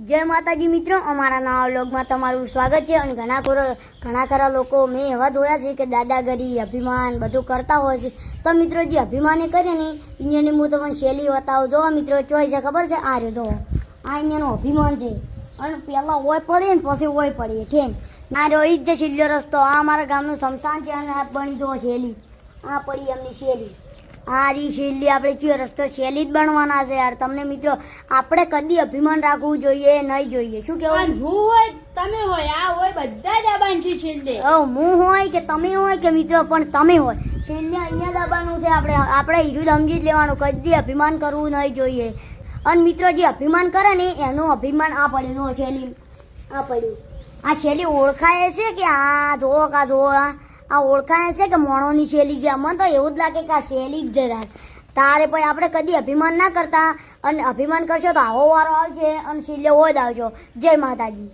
જય માતાજી મિત્રો, અમારા નવા વ્લોગમાં તમારું સ્વાગત છે. અને ઘણા ખરા લોકો મેં એવા જોયા છે કે દાદાગીરી અભિમાન બધું કરતા હોય છે. તો મિત્રો જે અભિમાન કરે ને અહીંયાની હું તમને શૈલી બતાવું. જો મિત્રો ચોઈ છે ખબર છે, આ રહ્યો જો આ અહીંયાનો અભિમાન છે. અને પહેલાં ઓય પડે ને પછી ઓય પડીએ ઠેન આ રહ્યો ઈ જ છેલ્લો રસ્તો. આ અમારા ગામનું શમશાન છે અને આ બની જો શૈલી આ પડી એમની શૈલી. આ રી શૈલી આપણે કયો રસ્તો શૈલી જ બનવાના છે યાર. તમને મિત્રો આપણે કદી અભિમાન રાખવું જોઈએ નહીં જોઈએ. શું કહેવાય? હું હોય તમે હોય આ હોય બધા દબાણ છે છેલ્લે. હું હોય કે તમે હોય કે મિત્રો પણ તમે હોય છેલ્લે અહીંયા દબાનું છે. આપણે હીરું સમજી જ લેવાનું. કદી અભિમાન કરવું નહીં જોઈએ. અને મિત્રો જે અભિમાન કરે ને એનું અભિમાન આ પડ્યું શૈલી આ પડ્યું. આ શૈલી ઓળખાય છે કે આ જોવો કા જોવો આ ઓળખાય છે કે મોણોની શૈલી છે. અમને તો એવું જ લાગે કે આ શૈલી જ છે. તારે પછી આપણે કદી અભિમાન ના કરતા. અને અભિમાન કરશો તો આવો વારો આવશે અને છેલ્લે હોય જ આવશો. જય માતાજી.